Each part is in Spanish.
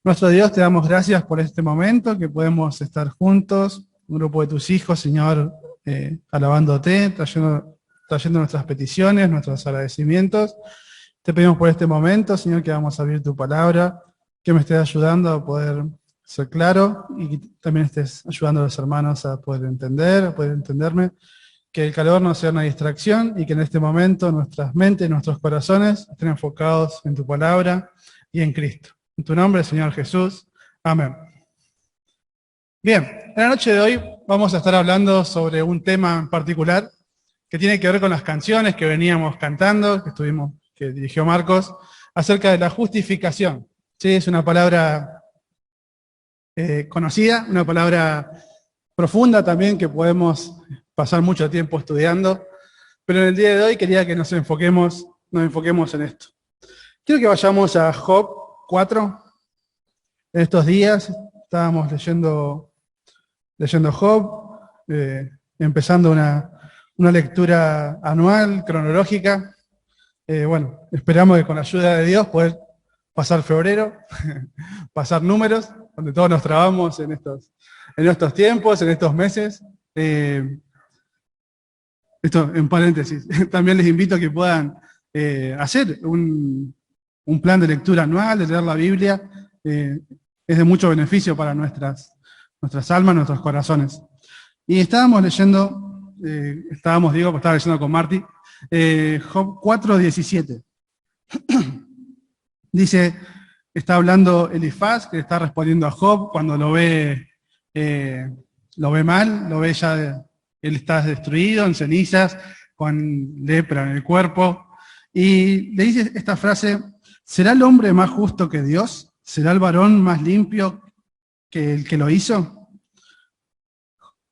Nuestro Dios, te damos gracias por este momento, que podemos estar juntos, un grupo de tus hijos, Señor, alabándote, trayendo nuestras peticiones, nuestros agradecimientos. Te pedimos por este momento, Señor, que vamos a abrir tu palabra, que me estés ayudando a poder ser claro y que también estés ayudando a los hermanos a poder entender, a poder entenderme. Que el calor no sea una distracción y que en este momento nuestras mentes, nuestros corazones estén enfocados en tu palabra y en Cristo. En tu nombre, Señor Jesús. Amén. Bien, en la noche de hoy vamos a estar hablando sobre un tema en particular que tiene que ver con las canciones que veníamos cantando, que dirigió Marcos, acerca de la justificación. Sí, es una palabra conocida, una palabra profunda también que podemos pasar mucho tiempo estudiando, pero en el día de hoy quería que nos enfoquemos en esto. Quiero que vayamos a Job 4. En estos días estábamos leyendo Job, empezando una lectura anual, cronológica. Bueno, esperamos que con la ayuda de Dios poder pasar febrero, pasar números, donde todos nos trabamos en estos tiempos, en estos meses. Esto en paréntesis, también les invito a que puedan hacer un plan de lectura anual, de leer la Biblia. Es de mucho beneficio para nuestras almas, nuestros corazones. Y estaba leyendo con Marty, Job 4:17. Dice, está hablando Elifaz, que está respondiendo a Job cuando lo ve mal, lo ve ya, él está destruido, en cenizas, con lepra en el cuerpo. Y le dice esta frase: ¿será el hombre más justo que Dios? ¿Será el varón más limpio que el que lo hizo?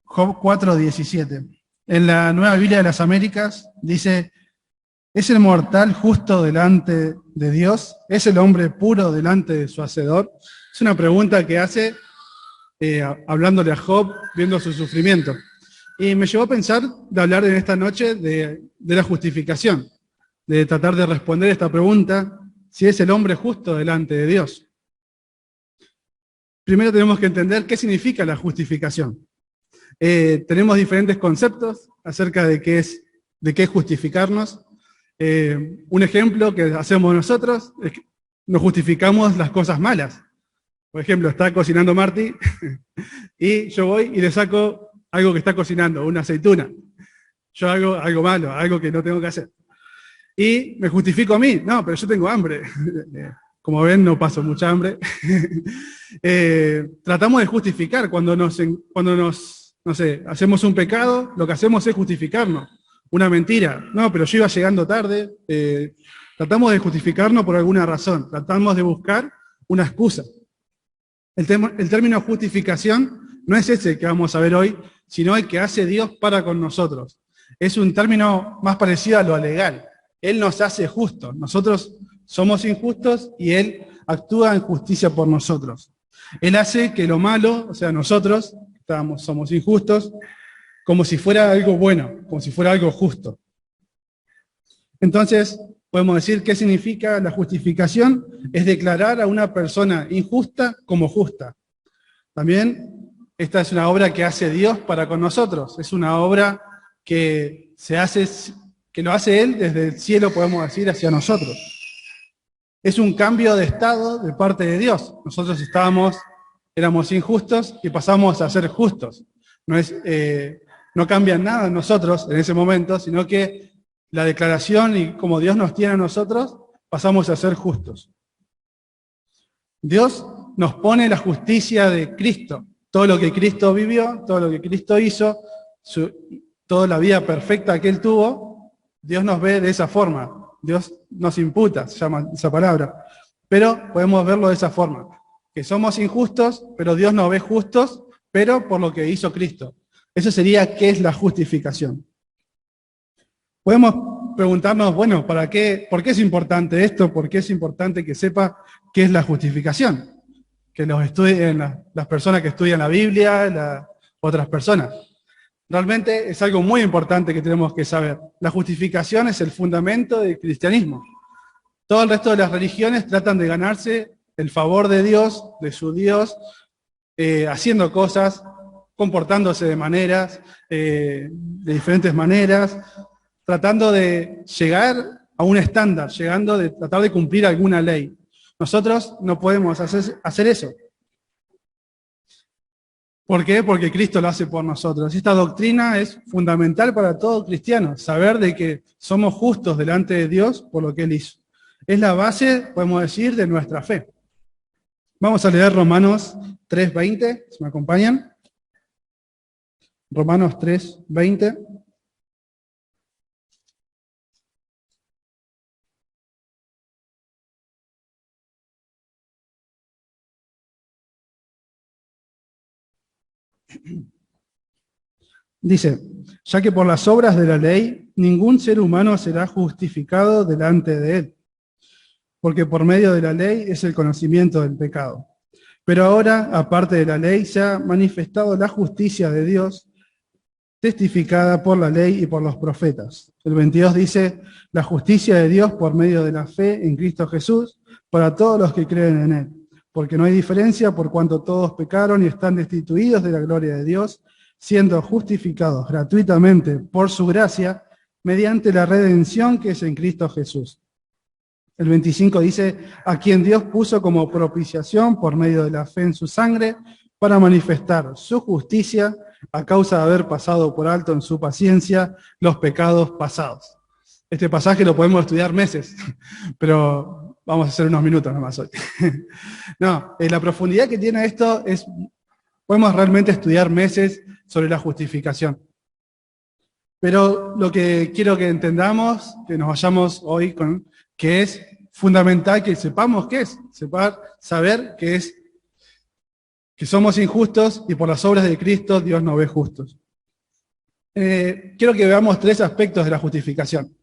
Job 4:17. En la Nueva Biblia de las Américas dice: ¿es el mortal justo delante de Dios? ¿Es el hombre puro delante de su Hacedor? Es una pregunta que hace hablándole a Job, viendo su sufrimiento. Y me llevó a pensar de hablar en esta noche de la justificación, de tratar de responder esta pregunta, si es el hombre justo delante de Dios. Primero tenemos que entender qué significa la justificación. Tenemos diferentes conceptos acerca de qué es justificarnos. Un ejemplo que hacemos nosotros es que nos justificamos las cosas malas. Por ejemplo, está cocinando Marty y yo voy y le saco algo que está cocinando, una aceituna. Yo hago algo malo, algo que no tengo que hacer. Y me justifico a mí. No, pero yo tengo hambre. Como ven, no paso mucha hambre. Tratamos de justificar cuando hacemos un pecado, lo que hacemos es justificarnos. Una mentira. No, pero yo iba llegando tarde. Tratamos de justificarnos por alguna razón. Tratamos de buscar una excusa. El término justificación no es ese que vamos a ver hoy, sino el que hace Dios para con nosotros. Es un término más parecido a lo legal. Él nos hace justos. Nosotros somos injustos y Él actúa en justicia por nosotros. Él hace que lo malo, o sea, nosotros somos injustos, como si fuera algo bueno, como si fuera algo justo. Entonces, podemos decir qué significa la justificación: es declarar a una persona injusta como justa. También esta es una obra que hace Dios para con nosotros, es una obra que lo hace Él desde el cielo, podemos decir, hacia nosotros. Es un cambio de estado de parte de Dios. Nosotros éramos injustos y pasamos a ser justos. No cambia nada en nosotros en ese momento, sino que la declaración y como Dios nos tiene a nosotros, pasamos a ser justos. Dios nos pone la justicia de Cristo. Todo lo que Cristo vivió, todo lo que Cristo hizo, toda la vida perfecta que Él tuvo, Dios nos ve de esa forma. Dios nos imputa, se llama esa palabra. Pero podemos verlo de esa forma, que somos injustos, pero Dios nos ve justos, pero por lo que hizo Cristo. Eso sería qué es la justificación. Podemos preguntarnos, bueno, ¿por qué es importante esto? ¿Por qué es importante que sepa qué es la justificación? Que los estudien las personas que estudian la Biblia, otras personas. Realmente es algo muy importante que tenemos que saber. La justificación es el fundamento del cristianismo. Todo el resto de las religiones tratan de ganarse el favor de Dios, de su Dios, haciendo cosas, comportándose de diferentes maneras, tratando de llegar a un estándar, tratar de cumplir alguna ley. Nosotros no podemos hacer eso. ¿Por qué? Porque Cristo lo hace por nosotros. Esta doctrina es fundamental para todo cristiano, saber de que somos justos delante de Dios por lo que Él hizo. Es la base, podemos decir, de nuestra fe. Vamos a leer Romanos 3:20, si me acompañan. Romanos 3:20. Dice, ya que por las obras de la ley, ningún ser humano será justificado delante de él, porque por medio de la ley es el conocimiento del pecado. Pero ahora, aparte de la ley, se ha manifestado la justicia de Dios, testificada por la ley y por los profetas. El 22 dice, la justicia de Dios por medio de la fe en Cristo Jesús, para todos los que creen en Él, porque no hay diferencia por cuanto todos pecaron y están destituidos de la gloria de Dios, siendo justificados gratuitamente por su gracia, mediante la redención que es en Cristo Jesús. El 25 dice, a quien Dios puso como propiciación por medio de la fe en su sangre, para manifestar su justicia a causa de haber pasado por alto en su paciencia los pecados pasados. Este pasaje lo podemos estudiar meses, pero vamos a hacer unos minutos nomás hoy. No, la profundidad que tiene esto es, podemos realmente estudiar meses sobre la justificación. Pero lo que quiero que entendamos, que nos vayamos hoy con, que es fundamental que sepamos qué es, saber que es que somos injustos y por las obras de Cristo Dios nos ve justos. Quiero que veamos 3 aspectos de la justificación.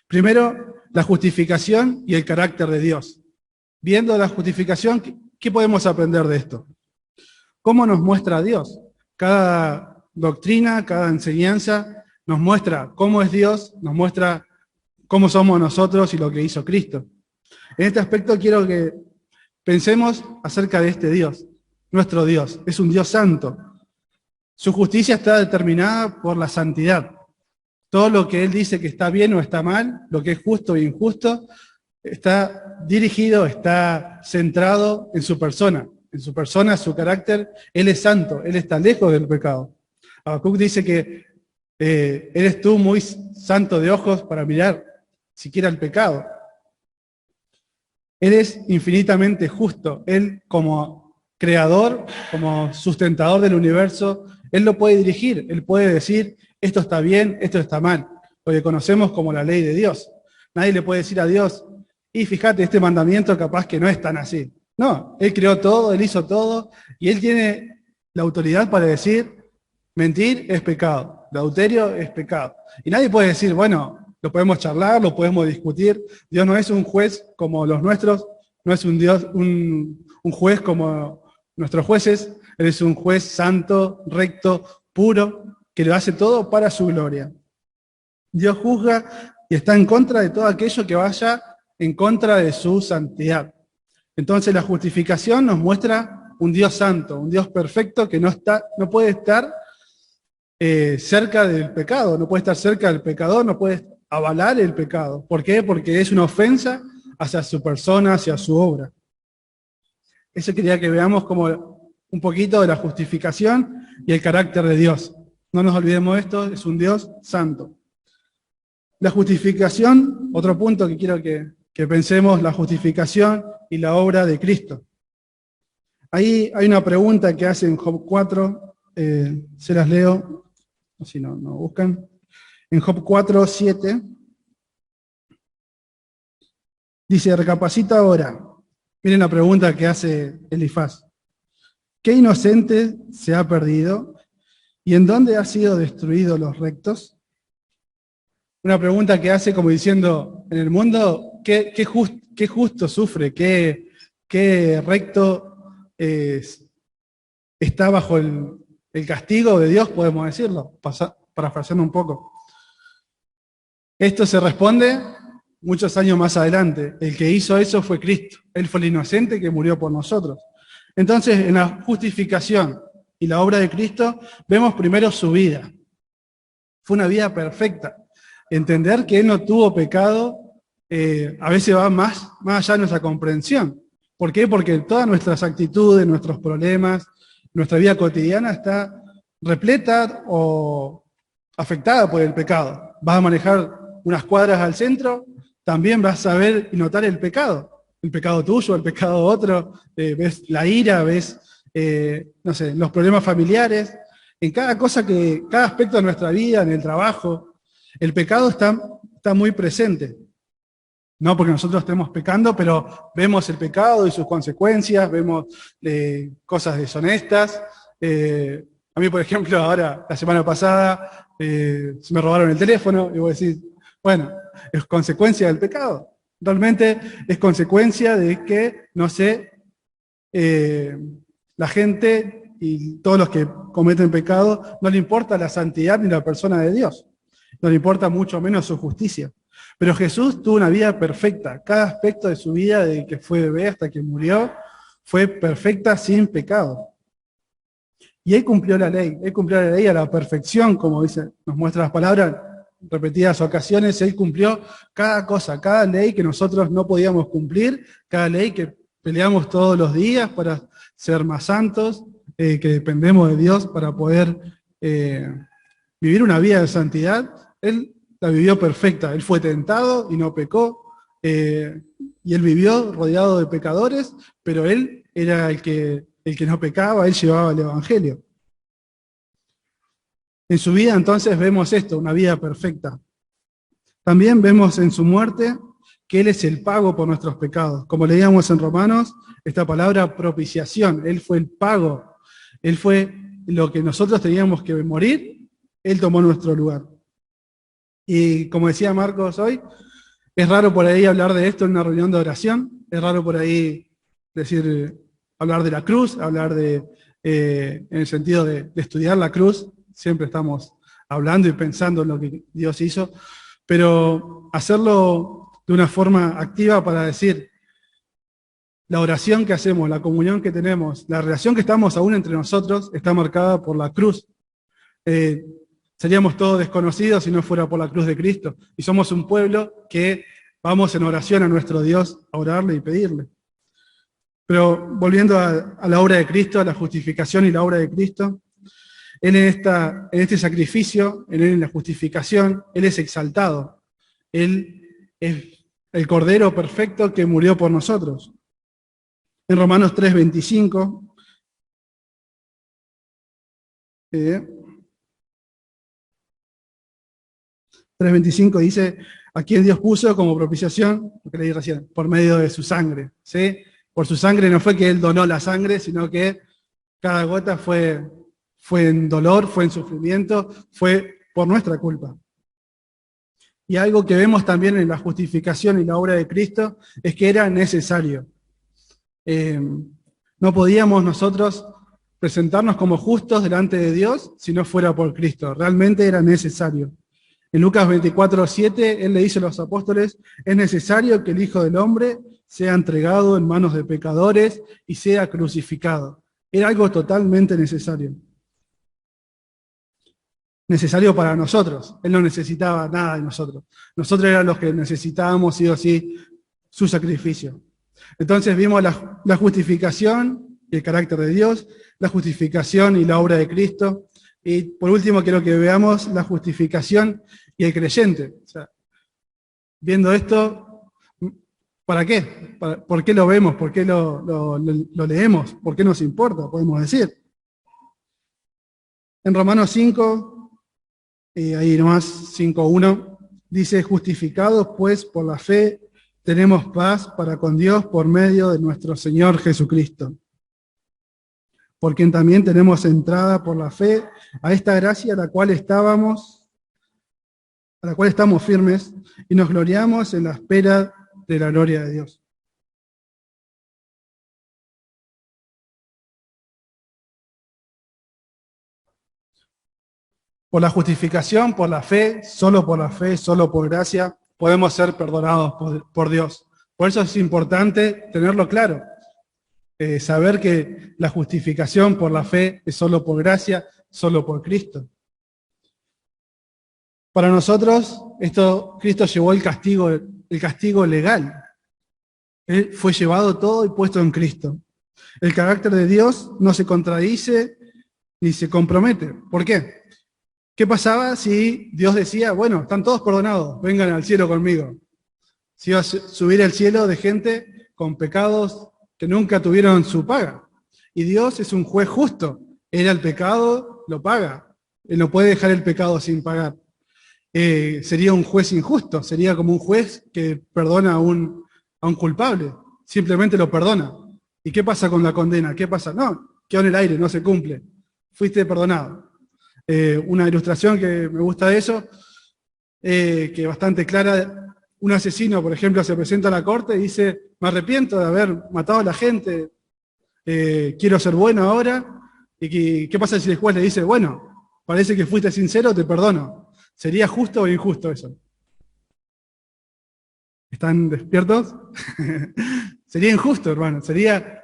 Primero, la justificación y el carácter de Dios. Viendo la justificación, ¿qué podemos aprender de esto? ¿Cómo nos muestra Dios? Cada doctrina, cada enseñanza nos muestra cómo es Dios, nos muestra cómo somos nosotros y lo que hizo Cristo. En este aspecto quiero que pensemos acerca de este Dios. Nuestro Dios es un Dios santo. Su justicia está determinada por la santidad. Todo lo que Él dice que está bien o está mal, lo que es justo e injusto, está dirigido, está centrado en su persona, su carácter. Él es santo, Él está lejos del pecado. Habacuc dice que eres tú muy santo de ojos para mirar siquiera el pecado. Él es infinitamente justo. Él como creador, como sustentador del universo, Él lo puede dirigir. Él puede decir, esto está bien, esto está mal. Lo que conocemos como la ley de Dios. Nadie le puede decir a Dios, y fíjate, este mandamiento capaz que no es tan así. No, Él creó todo, Él hizo todo, y Él tiene la autoridad para decir, mentir es pecado, el adulterio es pecado. Y nadie puede decir, bueno, lo podemos charlar, lo podemos discutir. Dios no es un juez como los nuestros, no es un Dios, un juez como nuestros jueces. Él es un juez santo, recto, puro, que lo hace todo para su gloria. Dios juzga y está en contra de todo aquello que vaya en contra de su santidad. Entonces la justificación nos muestra un Dios santo, un Dios perfecto que no puede estar cerca del pecado, no puede estar cerca del pecador, no puede avalar el pecado. ¿Por qué? Porque es una ofensa hacia su persona, hacia su obra. Eso quería que veamos como un poquito de la justificación y el carácter de Dios. No nos olvidemos de esto, es un Dios santo. La justificación, otro punto que quiero que pensemos, la justificación y la obra de Cristo. Ahí hay una pregunta que hace en Job 4, se las leo, si no buscan. En Job 4, 7, dice, recapacita ahora. Miren la pregunta que hace Elifaz. ¿Qué inocente se ha perdido? ¿Y en dónde han sido destruidos los rectos? Una pregunta que hace como diciendo, en el mundo, ¿qué justo sufre? ¿Qué recto está bajo el castigo de Dios, podemos decirlo, parafraseando un poco? Esto se responde muchos años más adelante. El que hizo eso fue Cristo. Él fue el inocente que murió por nosotros. Entonces, en la justificación y la obra de Cristo, vemos primero su vida. Fue una vida perfecta. Entender que Él no tuvo pecado, a veces va más allá de nuestra comprensión. ¿Por qué? Porque todas nuestras actitudes, nuestros problemas, nuestra vida cotidiana está repleta o afectada por el pecado. Vas a manejar unas cuadras al centro, también vas a ver y notar el pecado tuyo, el pecado de otro, ves la ira, ves, no sé, los problemas familiares, en cada cosa cada aspecto de nuestra vida, en el trabajo, el pecado está muy presente. No porque nosotros estemos pecando, pero vemos el pecado y sus consecuencias, vemos cosas deshonestas. A mí, por ejemplo, ahora, la semana pasada, se me robaron el teléfono y voy a decir, bueno, es consecuencia del pecado. Realmente es consecuencia de que, no sé, la gente y todos los que cometen pecado, no le importa la santidad ni la persona de Dios. No le importa mucho menos su justicia. Pero Jesús tuvo una vida perfecta. Cada aspecto de su vida, desde que fue bebé hasta que murió, fue perfecta sin pecado. Y Él cumplió la ley. Él cumplió la ley a la perfección, como nos muestra las palabras repetidas ocasiones. Él cumplió cada cosa, cada ley que nosotros no podíamos cumplir, cada ley que peleamos todos los días para ser más santos, que dependemos de Dios para poder vivir una vida de santidad. Él la vivió perfecta. Él fue tentado y no pecó. Y Él vivió rodeado de pecadores, pero Él era el que no pecaba, Él llevaba el Evangelio. En su vida entonces vemos esto, una vida perfecta. También vemos en su muerte que Él es el pago por nuestros pecados. Como leíamos en Romanos, esta palabra propiciación, Él fue el pago. Él fue lo que nosotros teníamos que morir, Él tomó nuestro lugar. Y como decía Marcos hoy, es raro por ahí hablar de esto en una reunión de oración, es raro por ahí hablar de la cruz, hablar en el sentido de estudiar la cruz, siempre estamos hablando y pensando en lo que Dios hizo, pero hacerlo de una forma activa para decir, la oración que hacemos, la comunión que tenemos, la relación que estamos aún entre nosotros está marcada por la cruz. Seríamos todos desconocidos si no fuera por la cruz de Cristo. Y somos un pueblo que vamos en oración a nuestro Dios a orarle y pedirle. Pero volviendo a la obra de Cristo, a la justificación y la obra de Cristo, Él en este sacrificio, en la justificación, Él es exaltado. Él es el Cordero perfecto que murió por nosotros. En Romanos 3:25, 3:25 dice, a quien Dios puso como propiciación, lo que leí recién, por medio de su sangre. ¿Sí? Por su sangre no fue que Él donó la sangre, sino que cada gota fue en dolor, fue en sufrimiento, fue por nuestra culpa. Y algo que vemos también en la justificación y la obra de Cristo es que era necesario. No podíamos nosotros presentarnos como justos delante de Dios si no fuera por Cristo. Realmente era necesario. En Lucas 24:7, Él le dice a los apóstoles, es necesario que el Hijo del Hombre sea entregado en manos de pecadores y sea crucificado. Era algo totalmente necesario. Necesario para nosotros. Él no necesitaba nada de nosotros. Nosotros éramos los que necesitábamos, sí o sí, su sacrificio. Entonces vimos la justificación y el carácter de Dios, la justificación y la obra de Cristo. Y por último quiero que veamos la justificación y el creyente. O sea, viendo esto, ¿para qué? ¿Por qué lo vemos? ¿Por qué lo leemos? ¿Por qué nos importa? Podemos decir. En Romanos 5, ahí nomás 5:1, dice, justificados pues por la fe, tenemos paz para con Dios por medio de nuestro Señor Jesucristo, por quien también tenemos entrada por la fe a esta gracia a la cual estamos firmes y nos gloriamos en la espera de la gloria de Dios. Por la justificación, por la fe, solo por gracia, podemos ser perdonados por Dios. Por eso es importante tenerlo claro, saber que la justificación por la fe es solo por gracia, solo por Cristo. Para nosotros, Cristo llevó el castigo legal. Él fue llevado todo y puesto en Cristo. El carácter de Dios no se contradice ni se compromete. ¿Por qué? ¿Qué pasaba si Dios decía, bueno, están todos perdonados, vengan al cielo conmigo? Si iba a subir al cielo de gente con pecados que nunca tuvieron su paga. Y Dios es un juez justo. Él al pecado lo paga. Él no puede dejar el pecado sin pagar. Sería un juez injusto. Sería como un juez que perdona a un culpable. Simplemente lo perdona. ¿Y qué pasa con la condena? ¿Qué pasa? No, quedó en el aire, no se cumple. Fuiste perdonado. Una ilustración que me gusta de eso, que es bastante clara. Un asesino, por ejemplo, se presenta a la corte y dice, me arrepiento de haber matado a la gente, quiero ser bueno ahora. ¿Y qué pasa si el juez le dice, bueno, parece que fuiste sincero, te perdono? ¿Sería justo o injusto eso? ¿Están despiertos? Sería injusto, hermano. Sería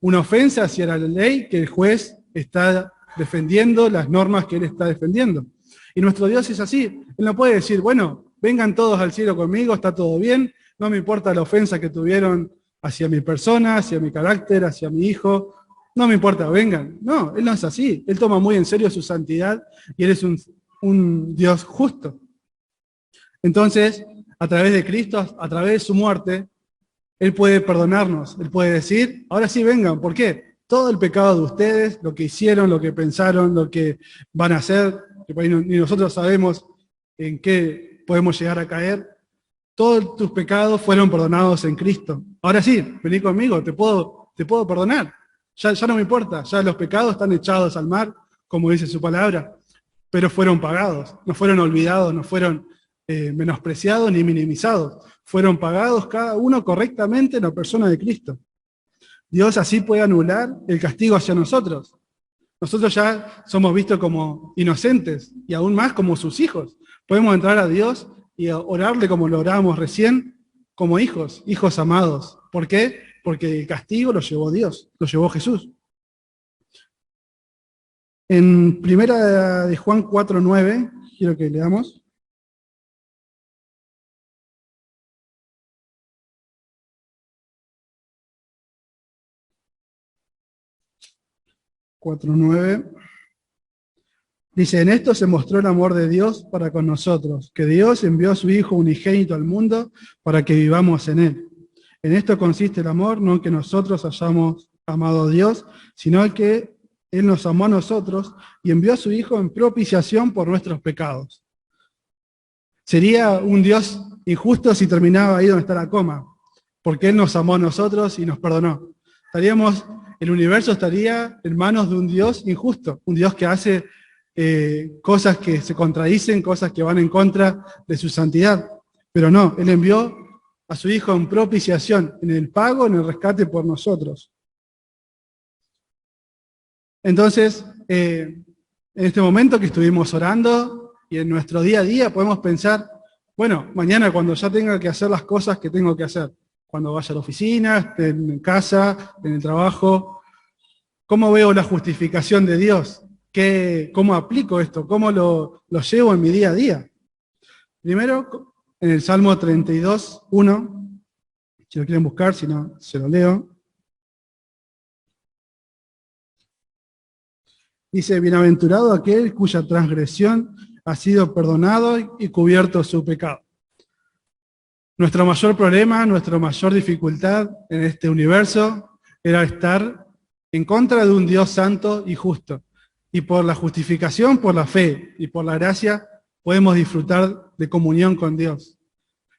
una ofensa hacia la ley que el juez está defendiendo, las normas que él está defendiendo. Y nuestro Dios es así. Él no puede decir, bueno, vengan todos al cielo conmigo, está todo bien, no me importa la ofensa que tuvieron hacia mi persona, hacia mi carácter, hacia mi hijo, no me importa, vengan. No, Él no es así. Él toma muy en serio su santidad y Él es un Dios justo. Entonces, a través de Cristo, a través de su muerte, Él puede perdonarnos. Él puede decir, ahora sí vengan. ¿Por qué? Todo el pecado de ustedes, lo que hicieron, lo que pensaron, lo que van a hacer, que ni nosotros sabemos en qué podemos llegar a caer, todos tus pecados fueron perdonados en Cristo. Ahora sí, vení conmigo, te puedo perdonar. Ya no me importa, ya los pecados están echados al mar, como dice su palabra, pero fueron pagados, no fueron olvidados, no fueron menospreciados ni minimizados. Fueron pagados cada uno correctamente en la persona de Cristo. Dios así puede anular el castigo hacia nosotros. Nosotros ya somos vistos como inocentes y aún más como sus hijos. Podemos entrar a Dios y orarle como lo orábamos recién, como hijos amados. ¿Por qué? Porque el castigo lo llevó Dios, lo llevó Jesús. En primera de Juan 4:9, quiero que leamos. Dice, en esto se mostró el amor de Dios para con nosotros, que Dios envió a su Hijo unigénito al mundo para que vivamos en Él. En esto consiste el amor, no en que nosotros hayamos amado a Dios, sino que Él nos amó a nosotros y envió a su Hijo en propiciación por nuestros pecados. Sería un Dios injusto si terminaba ahí donde está la coma, porque Él nos amó a nosotros y nos perdonó. El universo estaría en manos de un Dios injusto, un Dios que hace cosas que se contradicen, cosas que van en contra de su santidad. Pero no, Él envió a su Hijo en propiciación, en el pago, en el rescate por nosotros. Entonces, en este momento que estuvimos orando y en nuestro día a día podemos pensar, bueno, mañana cuando ya tenga que hacer las cosas que tengo que hacer, cuando vaya a la oficina, esté en casa, en el trabajo, ¿cómo veo la justificación de Dios? ¿Cómo aplico esto? ¿Cómo lo llevo en mi día a día? Primero, en el Salmo 32:1, si lo quieren buscar, si no, se lo leo. Dice, bienaventurado aquel cuya transgresión ha sido perdonado y cubierto su pecado. Nuestro mayor problema, nuestra mayor dificultad en este universo era estar en contra de un Dios santo y justo. Y por la justificación, por la fe y por la gracia, podemos disfrutar de comunión con Dios.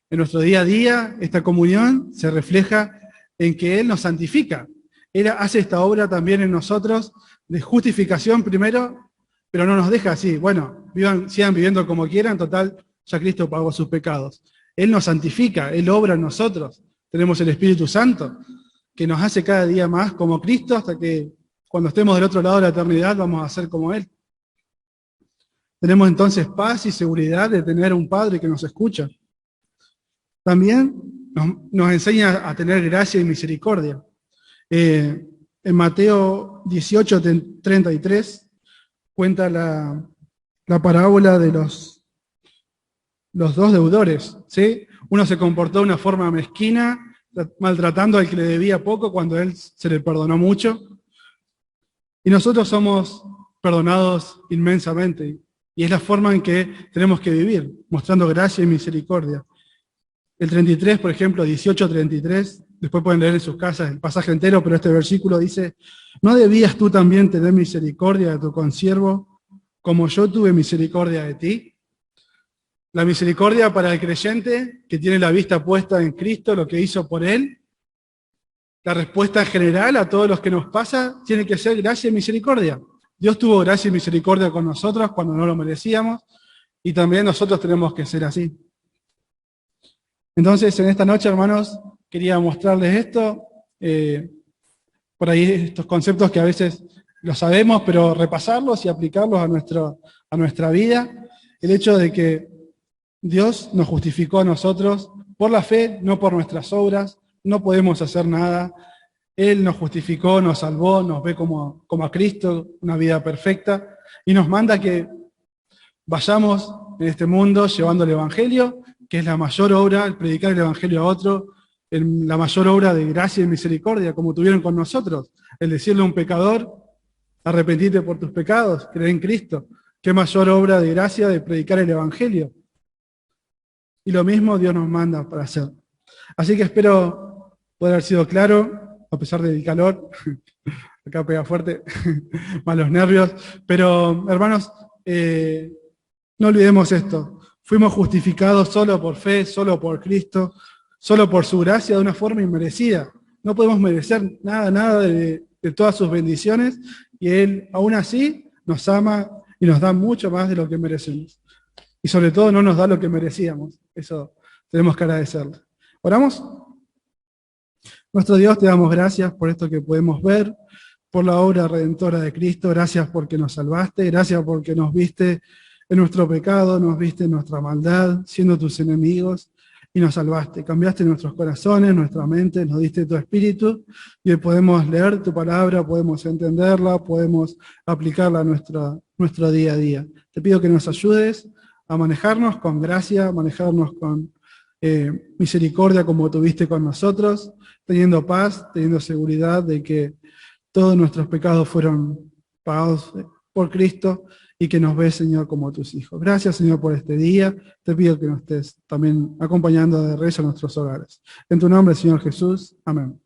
En nuestro día a día, esta comunión se refleja en que Él nos santifica. Él hace esta obra también en nosotros de justificación primero, pero no nos deja así. Bueno, sigan viviendo como quieran, total, ya Cristo pagó sus pecados. Él nos santifica, Él obra en nosotros. Tenemos el Espíritu Santo, que nos hace cada día más como Cristo, hasta que cuando estemos del otro lado de la eternidad vamos a ser como Él. Tenemos entonces paz y seguridad de tener un Padre que nos escucha. También nos enseña a tener gracia y misericordia. En Mateo 18:33 cuenta la parábola de los dos deudores, ¿sí? Uno se comportó de una forma mezquina, maltratando al que le debía poco cuando a él se le perdonó mucho. Y nosotros somos perdonados inmensamente. Y es la forma en que tenemos que vivir, mostrando gracia y misericordia. El 33, por ejemplo, 18:33, después pueden leer en sus casas el pasaje entero, pero este versículo dice: ¿no debías tú también tener misericordia de tu consiervo, como yo tuve misericordia de ti? La misericordia para el creyente que tiene la vista puesta en Cristo, lo que hizo por él. La respuesta en general a todos los que nos pasa tiene que ser gracia y misericordia. Dios tuvo gracia y misericordia con nosotros cuando no lo merecíamos, y también nosotros tenemos que ser así. Entonces, en esta noche, hermanos, quería mostrarles esto, por ahí estos conceptos que a veces los sabemos, pero repasarlos y aplicarlos a nuestra vida. El hecho de que Dios nos justificó a nosotros por la fe, no por nuestras obras, no podemos hacer nada. Él nos justificó, nos salvó, nos ve como a Cristo, una vida perfecta, y nos manda que vayamos en este mundo llevando el Evangelio, que es la mayor obra, el predicar el Evangelio a otro, la mayor obra de gracia y misericordia, como tuvieron con nosotros, el decirle a un pecador: arrepentite por tus pecados, cree en Cristo. Qué mayor obra de gracia de predicar el Evangelio. Y lo mismo Dios nos manda para hacer. Así que espero poder haber sido claro, a pesar del calor, acá pega fuerte, más los nervios, pero hermanos, no olvidemos esto: fuimos justificados solo por fe, solo por Cristo, solo por su gracia, de una forma inmerecida. No podemos merecer nada de todas sus bendiciones, y Él aún así nos ama y nos da mucho más de lo que merecemos. Y sobre todo no nos da lo que merecíamos. Eso tenemos que agradecerle. ¿Oramos? Nuestro Dios, te damos gracias por esto que podemos ver, por la obra redentora de Cristo. Gracias porque nos salvaste, gracias porque nos viste en nuestro pecado, nos viste en nuestra maldad, siendo tus enemigos, y nos salvaste. Cambiaste nuestros corazones, nuestra mente, nos diste tu espíritu, y hoy podemos leer tu palabra, podemos entenderla, podemos aplicarla a nuestro día a día. Te pido que nos ayudes a manejarnos con gracia, a manejarnos con misericordia como tuviste con nosotros, teniendo paz, teniendo seguridad de que todos nuestros pecados fueron pagados por Cristo, y que nos ves, Señor, como tus hijos. Gracias, Señor, por este día. Te pido que nos estés también acompañando de rezo a nuestros hogares. En tu nombre, Señor Jesús. Amén.